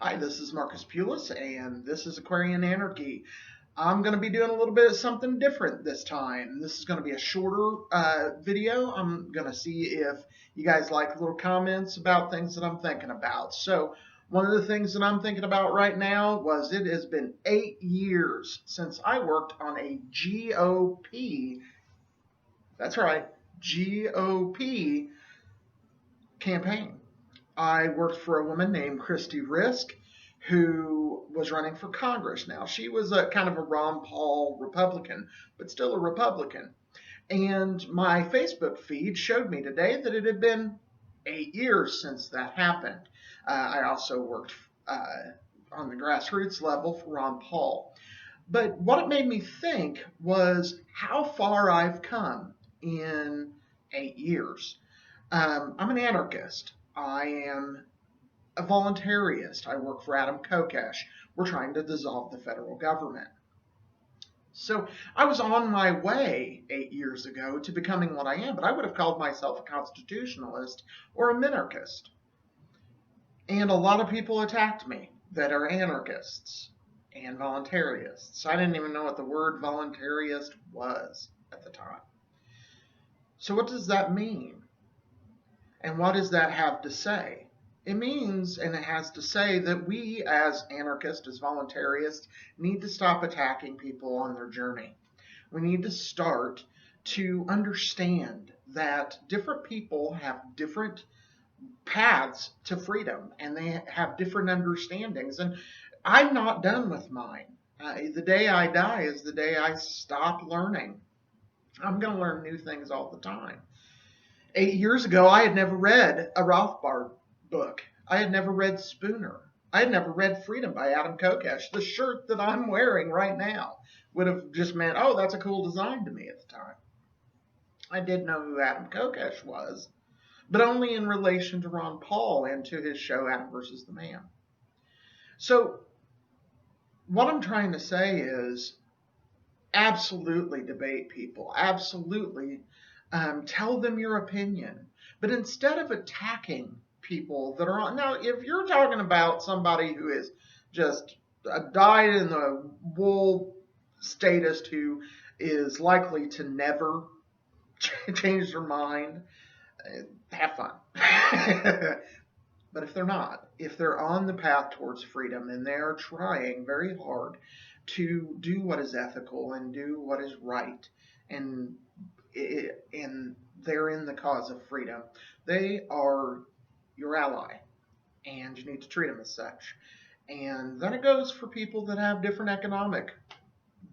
Hi, this is Marcus Pulis, and this is Aquarian Anarchy. I'm going to be doing a little bit of something different this time. This is going to be a shorter video. I'm going to see if you guys like little comments about things that I'm thinking about. So, one of the things that I'm thinking about right now was it has been 8 years since I worked on a GOP, that's right, GOP campaign. I worked for a woman named Christy Risk, who was running for Congress. Now, she was a kind of a Ron Paul Republican, but still a Republican. And my Facebook feed showed me today that it had been 8 years since that happened. I also worked on the grassroots level for Ron Paul. But what it made me think was how far I've come in 8 years. I'm an anarchist. I am a voluntarist. I work for Adam Kokesh. We're trying to dissolve the federal government. So I was on my way 8 years ago to becoming what I am, but I would have called myself a constitutionalist or a minarchist. And a lot of people attacked me that are anarchists and voluntarists. I didn't even know what the word voluntarist was at the time. So what does that mean? And what does that have to say? It means, and it has to say, that we as anarchists, as voluntarists, need to stop attacking people on their journey. We need to start to understand that different people have different paths to freedom and they have different understandings. And I'm not done with mine. The day I die is the day I stop learning. I'm going to learn new things all the time. 8 years ago, I had never read a Rothbard book. I had never read Spooner. I had never read Freedom by Adam Kokesh. The shirt that I'm wearing right now would have just meant, oh, that's a cool design to me at the time. I did know who Adam Kokesh was, but only in relation to Ron Paul and to his show Adam versus the Man. So what I'm trying to say is absolutely debate people. Absolutely tell them your opinion. But instead of attacking people that are on, now, if you're talking about somebody who is just a dyed in the wool statist who is likely to never change their mind, have fun. But if they're not, if they're on the path towards freedom and they are trying very hard to do what is ethical and do what is right, and they're in the cause of freedom, they are your ally, and you need to treat them as such. And then it goes for people that have different economic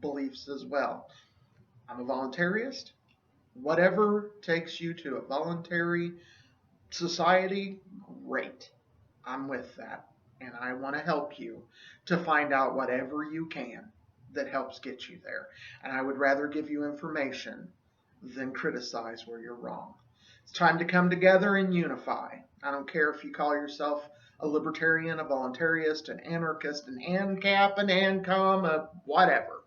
beliefs as well. I'm a voluntarist. Whatever takes you to a voluntary society, great. I'm with that. And I want to help you to find out whatever you can that helps get you there. And I would rather give you information than criticize where you're wrong. It's time to come together and unify. I don't care if you call yourself a libertarian, a voluntarist, an anarchist, an ANCAP, an ANCOM, a whatever.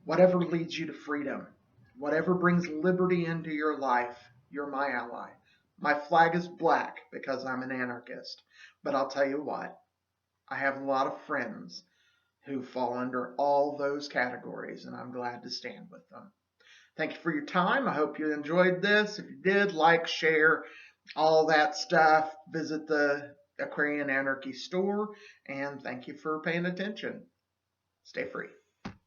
Whatever leads you to freedom, whatever brings liberty into your life, you're my ally. My flag is black because I'm an anarchist. But I'll tell you what, I have a lot of friends who fall under all those categories, and I'm glad to stand with them. Thank you for your time. I hope you enjoyed this. If you did, like, share, all that stuff. Visit the Aquarian Anarchy store, and thank you for paying attention. Stay free.